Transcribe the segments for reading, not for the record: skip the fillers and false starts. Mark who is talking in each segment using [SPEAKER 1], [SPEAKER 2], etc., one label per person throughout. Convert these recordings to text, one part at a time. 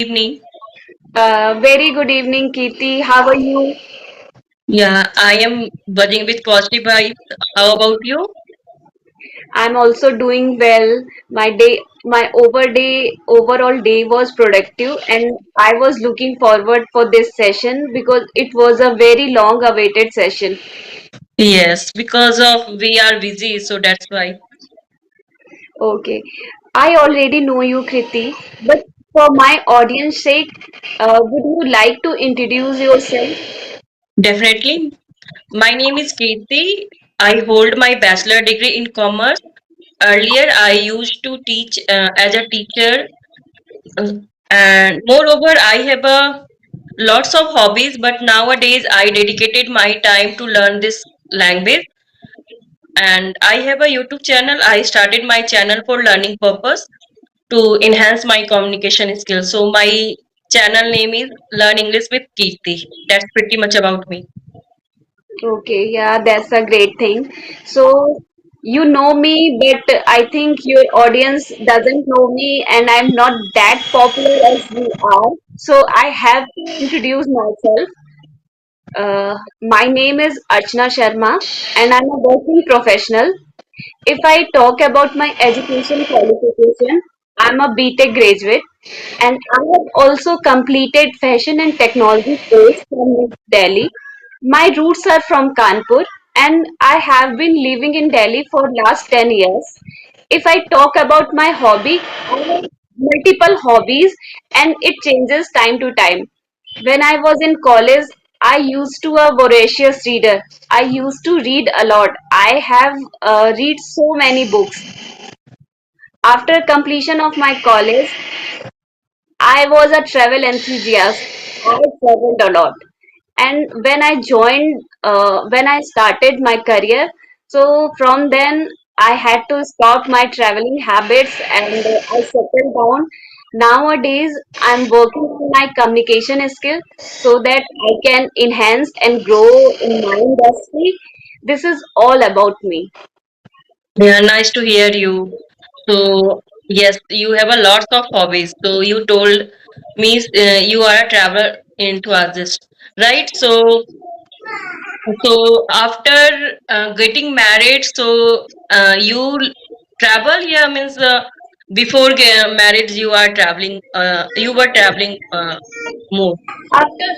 [SPEAKER 1] Evening.
[SPEAKER 2] Very good evening, Kirti. How are you?
[SPEAKER 1] Yeah, I am buzzing with positive vibes. How about you?
[SPEAKER 2] I'm also doing well. My overall day was productive, and I was looking forward for this session because it was a very long awaited session.
[SPEAKER 1] Yes, because of we are busy, so that's why.
[SPEAKER 2] Okay, I already know you, Kriti, but for my audience sake, would you like to introduce yourself?
[SPEAKER 1] Definitely. My name is Kirti. I hold my bachelor degree in commerce. Earlier, I used to teach as a teacher, uh, and moreover, I have lots of hobbies. But nowadays, I dedicated my time to learn this language. And I have a YouTube channel. I started my channel for learning purpose to enhance my communication skills. So my channel name is Learn English with Kirti. That's pretty much about me.
[SPEAKER 2] Okay, yeah, that's a great thing. So, you know me, but I think your audience doesn't know me, and I'm not that popular as you are. So, I have to introduce myself. My name is Archana Sharma, and I'm a working professional. If I talk about my education qualification, I'm a BTech graduate, and I have also completed fashion and technology course from New Delhi. My roots are from Kanpur, and I have been living in Delhi for last 10 years. If I talk about my hobby, I have multiple hobbies and it changes time to time. When I was in college, I used to a voracious reader. I used to read a lot. I have read so many books. After completion of my college, I was a travel enthusiast. I traveled a lot. And when I started my career, so from then I had to stop my traveling habits and I settled down. Nowadays, I'm working on my communication skill so that I can enhance and grow in my industry. This is all about me.
[SPEAKER 1] Yeah, nice to hear you. So yes, you have a lot of hobbies. So you told me you are a traveler enthusiast, right? So after getting married, you travel. Yeah, means marriage you are traveling. You were traveling more.
[SPEAKER 2] After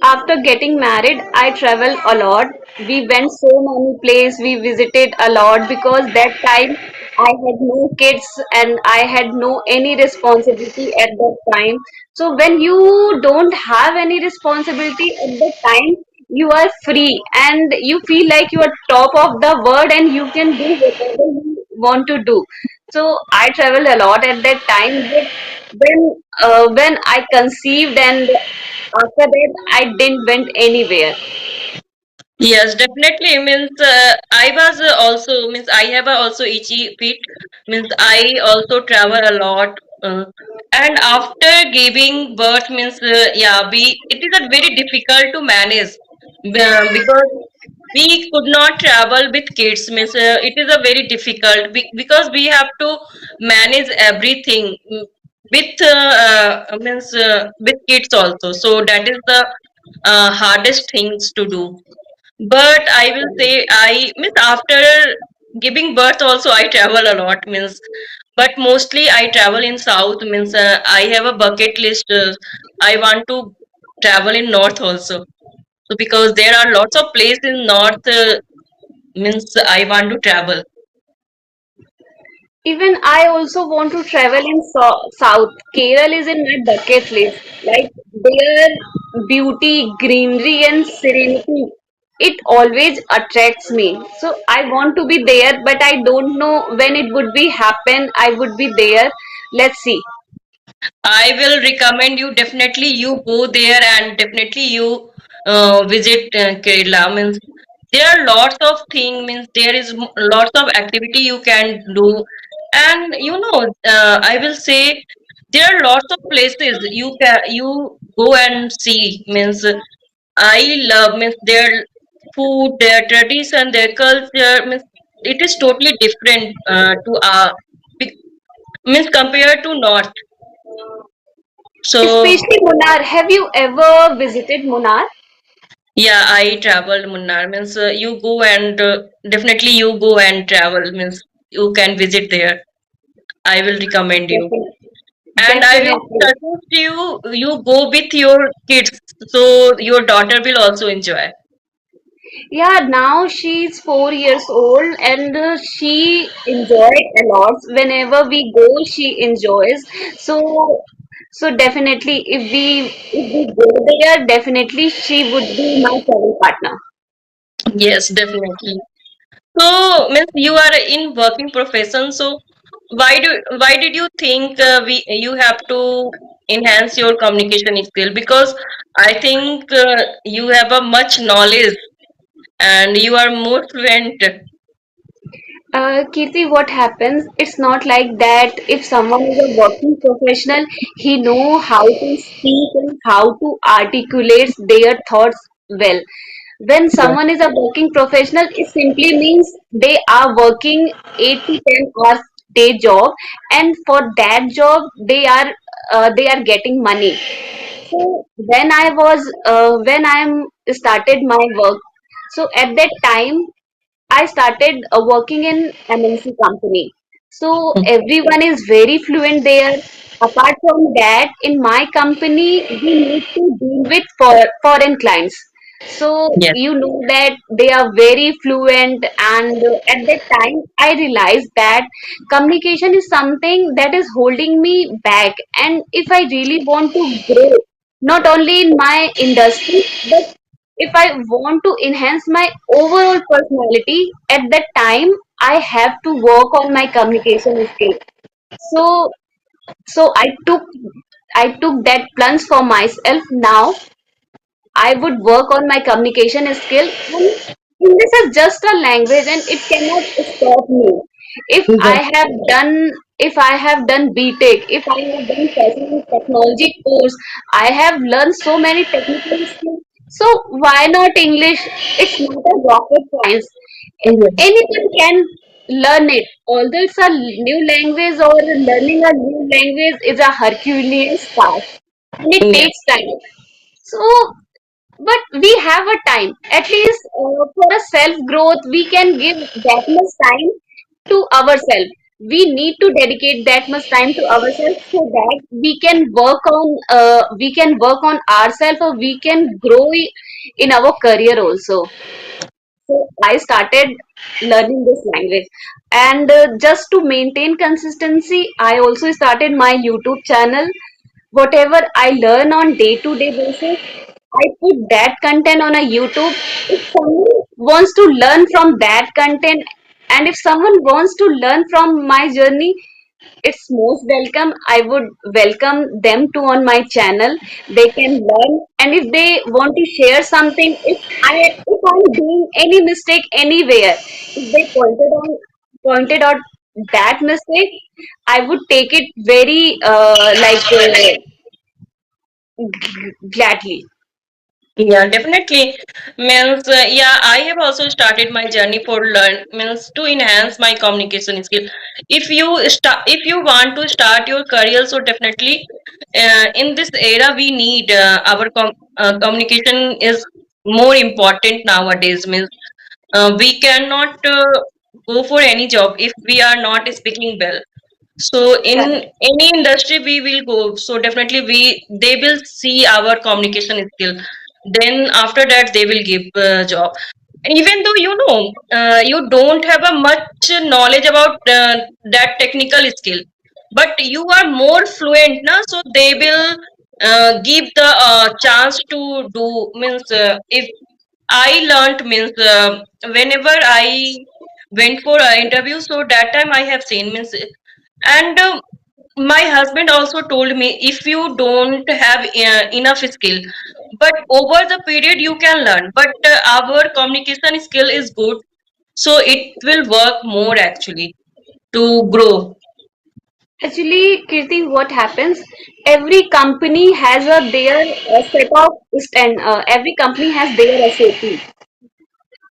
[SPEAKER 2] after getting married, I traveled a lot. We went so many places. We visited a lot because that time I had no kids and I had no any responsibility at that time. So when you don't have any responsibility at that time, you are free and you feel like you are top of the world and you can do whatever you want to do. So I traveled a lot at that time, but when I conceived and after that, I didn't went anywhere.
[SPEAKER 1] Yes, definitely. Means I was also means I have also itchy feet. Means I also travel a lot. And after giving birth means yeah, we it is a very difficult to manage because we could not travel with kids. Means it is a very difficult because we have to manage everything with with kids also. So that is the hardest things to do. But I will say I means after giving birth also I travel a lot means but mostly I travel in south means I have a bucket list I want to travel in north also. So because there are lots of places in north means I want to travel.
[SPEAKER 2] Even I also want to travel in South. Kerala is in my bucket list. Like their beauty, greenery, and serenity, it always attracts me. So I want to be there, but I don't know when it would be happen. I would be there. Let's see.
[SPEAKER 1] I will recommend you definitely you go there and definitely you visit Kerala means there are lots of things means there is lots of activity you can do and I will say there are lots of places you go and see means I love means their food their tradition their culture means it is totally different to means compared to north. So
[SPEAKER 2] Especially Munnar. Have you ever visited Munnar?
[SPEAKER 1] yeah, I traveled Munnar. Means you go and definitely you go and travel. Means you can visit there. I will recommend you.
[SPEAKER 2] Definitely.
[SPEAKER 1] And I will
[SPEAKER 2] Definitely.
[SPEAKER 1] suggest you go with your kids so your daughter will also enjoy.
[SPEAKER 2] Yeah, now she's 4 years old and she enjoyed a lot. Whenever we go, she enjoys. So, so definitely, if we go there, definitely she would be my travel partner.
[SPEAKER 1] Yes, definitely. So means you are in working profession. So why did you think we you have to enhance your communication skill? Because I think you have a much knowledge and you are more fluent.
[SPEAKER 2] Kirti, what happens? It's not like that. If someone is a working professional, he know how to speak and how to articulate their thoughts well. When
[SPEAKER 1] Yeah.
[SPEAKER 2] someone is a working professional, it simply means they are working 8 to 10 hours day job, and for that job they are getting money. So when I'm started my work, so at that time I started working in MNC company. So everyone is very fluent there. Apart from that, in my company, we need to deal with foreign clients. So
[SPEAKER 1] Yes.
[SPEAKER 2] you know that they are very fluent, and at that time, I realized that communication is something that is holding me back. And if I really want to grow, not only in my industry, but if I want to enhance my overall personality, at that time I have to work on my communication skill. So so I took that plunge for myself. Now I would work on my communication skill, and English is just a language and it cannot stop me. If I
[SPEAKER 1] Yes.
[SPEAKER 2] have done if I have done BTech, if I have done fashion and technology course, I have learned so many technical skills. So why not English? It's not a rocket science.
[SPEAKER 1] Yes.
[SPEAKER 2] Anyone can learn it. Although it's a new language or learning a new language is a Herculean task and it
[SPEAKER 1] Yes.
[SPEAKER 2] takes time. So but we have a time at least for a self growth we can give that much time to ourselves. We need to dedicate that much time to ourselves so that we can work on ourselves, or we can grow in our career also. So I started learning this language, and just to maintain consistency I also started my YouTube channel. Whatever I learn on day to day basis, I put that content on a YouTube. If someone wants to learn from that content, and if someone wants to learn from my journey, it's most welcome. I would welcome them to on my channel. They can learn, and if they want to share something, if I'm doing any mistake anywhere, if they pointed out that mistake, I would take it very gladly.
[SPEAKER 1] Yeah, definitely. Means, yeah, I have also started my journey for learn means to enhance my communication skill. If you want to start your career, so definitely, in this era, we need communication is more important nowadays. Means, we cannot go for any job if we are not speaking well. So in
[SPEAKER 2] Correct.
[SPEAKER 1] any industry we will go. So definitely they will see our communication skill. Then after that they will give job. Even though you don't have a much knowledge about that technical skill, but you are more fluent now. So they will give the chance to do means if I learned means whenever I went for an interview. So that time I have seen means and my husband also told me if you don't have enough skill, but over the period you can learn. But our communication skill is good, so it will work more actually to grow.
[SPEAKER 2] Actually, Kirti, what happens? Every company has their set of stand. Every company has their SOP.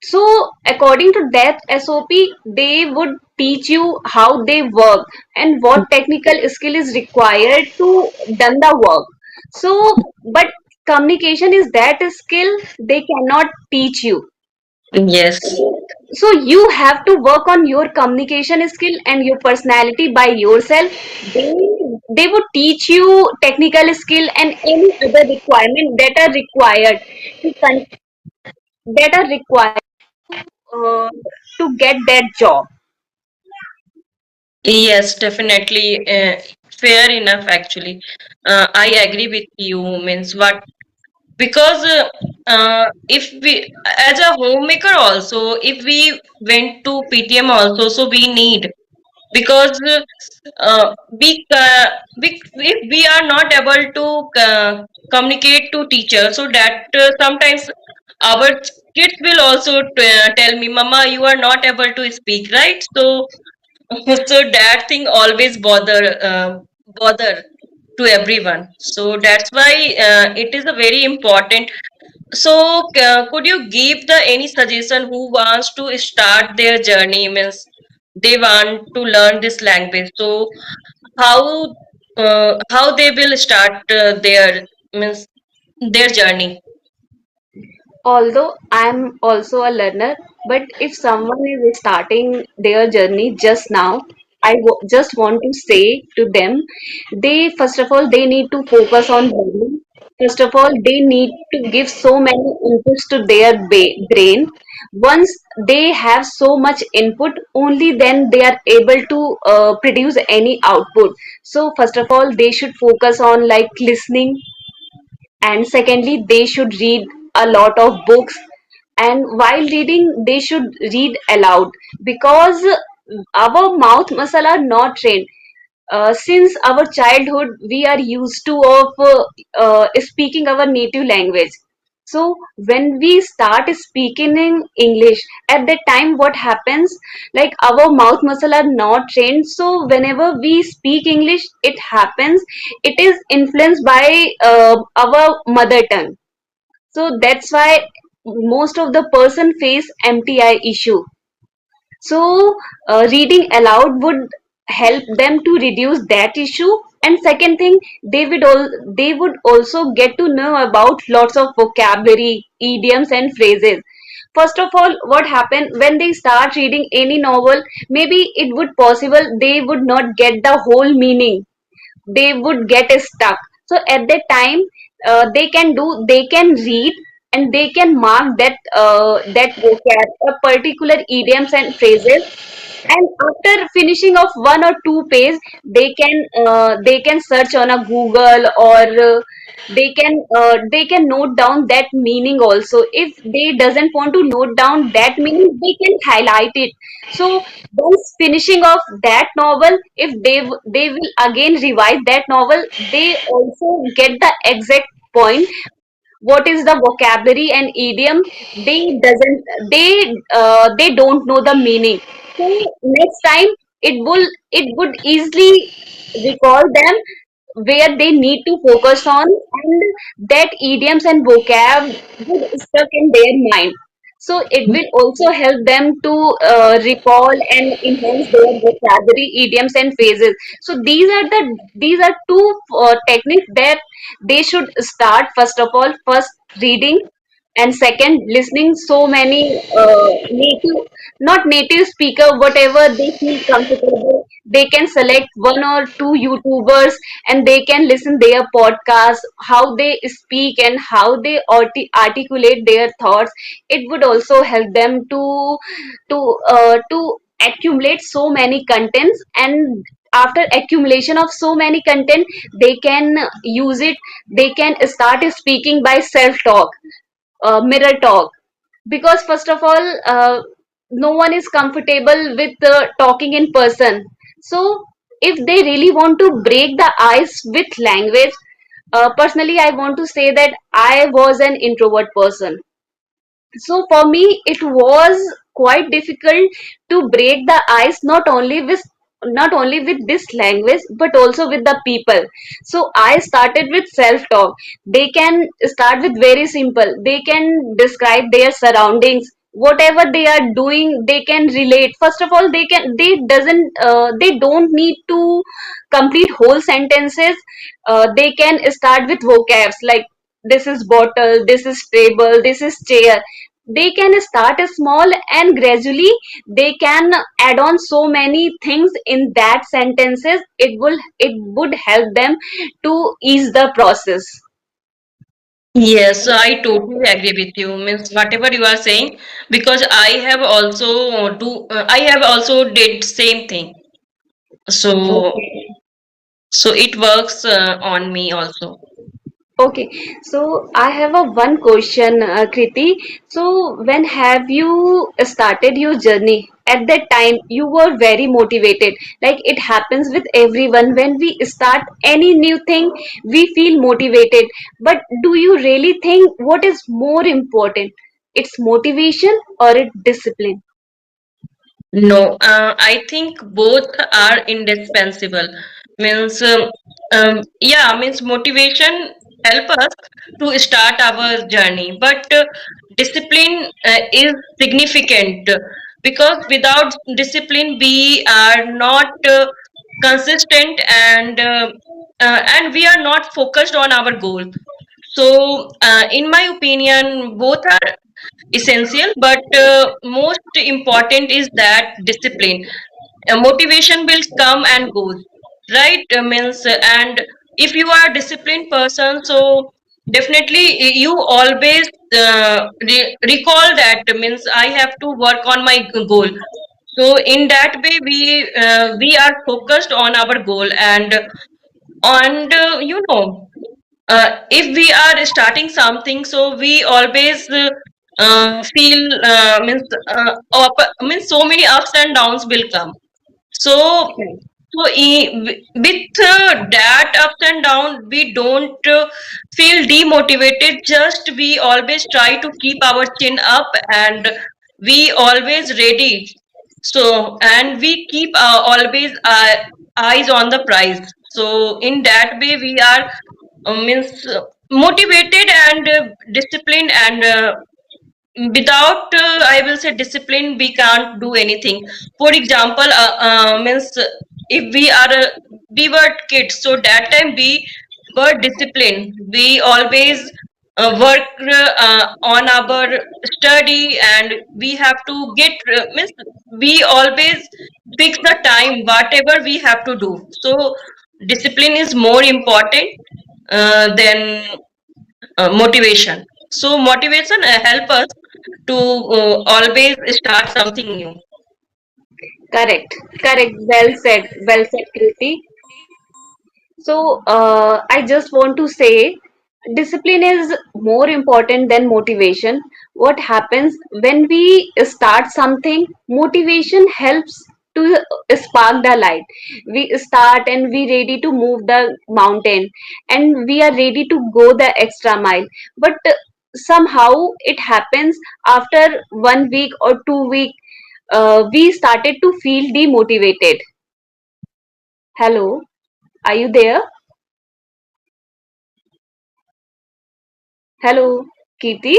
[SPEAKER 2] So, according to that SOP, they would teach you how they work and what technical skill is required to done the work. So but communication is that skill they cannot teach you.
[SPEAKER 1] Yes.
[SPEAKER 2] So you have to work on your communication skill and your personality by yourself. They would teach you technical skill and any other requirement to con- that are required uh, to get that job.
[SPEAKER 1] Yes, definitely. Fair enough, actually. I agree with you. Means what? Because if we, as a homemaker, also, if we went to PTM also, so we need, because we if we are not able to communicate to teacher, so that sometimes our kids will also tell me, Mama, you are not able to speak, right? So so that thing always bother to everyone. So that's why it is a very important. So could you give the any suggestion who wants to start their journey, means they want to learn this language, so how they will start their, means their journey?
[SPEAKER 2] Although I'm also a learner, but if someone is starting their journey just now, just want to say to them, they first of all they need to focus on learning. First of all, they need to give so many inputs to their brain. Once they have so much input, only then they are able to produce any output. So first of all, they should focus on like listening, and secondly they should read a lot of books, and while reading they should read aloud, because our mouth muscle are not trained. Since our childhood we are used to of speaking our native language. So when we start speaking in English, at that time what happens, like our mouth muscle are not trained, so whenever we speak English, it happens, it is influenced by our mother tongue. So that's why most of the person face MTI issue. So, reading aloud would help them to reduce that issue. And second thing, they would also get to know about lots of vocabulary, idioms, and phrases. First of all, what happened when they start reading any novel? Maybe it would possible they would not get the whole meaning, they would get stuck. So at that time, they can read and they can mark that vocab or particular idioms and phrases, and after finishing of one or two page, they can search on a Google, or they can note down that meaning also. If they doesn't want to note down that meaning, they can highlight it. So once finishing of that novel, if they will again revise that novel, they also get the exact point, what is the vocabulary and idiom. They don't know the meaning. So next time it would easily recall them where they need to focus on, and that idioms and vocab would stuck in their mind. So it will also help them to recall and enhance their vocabulary, idioms, and phrases. So these are two techniques that they should start. First of all, first reading, and second listening so many native, not native speaker, whatever they feel comfortable, they can select one or two YouTubers and they can listen their podcast, how they speak and how they articulate their thoughts. It would also help them to accumulate so many contents, and after accumulation of so many content, they can use it, they can start speaking by self talk, mirror talk. Because first of all, no one is comfortable with talking in person. So if they really want to break the ice with language, personally I want to say that I was an introvert person. So for me it was quite difficult to break the ice, not only with this language but also with the people. So I started with self talk. They can start with very simple, they can describe their surroundings, whatever they are doing they can relate. First of all, they don't need to complete whole sentences. They can start with vocabs like this is bottle, this is table, this is chair. They can start small and gradually they can add on so many things in that sentences. It would help them to ease the process.
[SPEAKER 1] Yes, I totally agree with you. Means whatever you are saying, because I have also did same thing. So
[SPEAKER 2] Okay.
[SPEAKER 1] so it works on me also.
[SPEAKER 2] Okay, so I have a one question, Kriti. So when have you started your journey? At that time, you were very motivated. Like it happens with everyone. When we start any new thing, we feel motivated. But do you really think what is more important? It's motivation or it's discipline?
[SPEAKER 1] No, I think both are indispensable. Means, means motivation help us to start our journey, but discipline is significant because without discipline we are not consistent and we are not focused on our goal. So, in my opinion, both are essential, but most important is that discipline. Motivation will come and goes, right? Means and if you are a disciplined person, so definitely you always recall that means I have to work on my goal. So in that way, we are focused on our goal and if we are starting something, so we always feel means so many ups and downs will come. So with that ups and down, we don't feel demotivated. Just we always try to keep our chin up and we always ready. So and we keep always eyes on the prize. So in that way, we are means motivated and disciplined and without I will say discipline we can't do anything. For example, means if we were kids, so that time we were disciplined. We always work on our study and we have to get means we always fix the time whatever we have to do. So discipline is more important than motivation. So motivation help us to always start something new.
[SPEAKER 2] Correct, correct. Well said, Kriti. So, I just want to say discipline is more important than motivation. What happens when we start something, motivation helps to spark the light. We start and we ready to move the mountain and we are ready to go the extra mile. But somehow it happens after 1 week or 2 week, we started to feel demotivated. Hello, are you there? Hello, Kirti.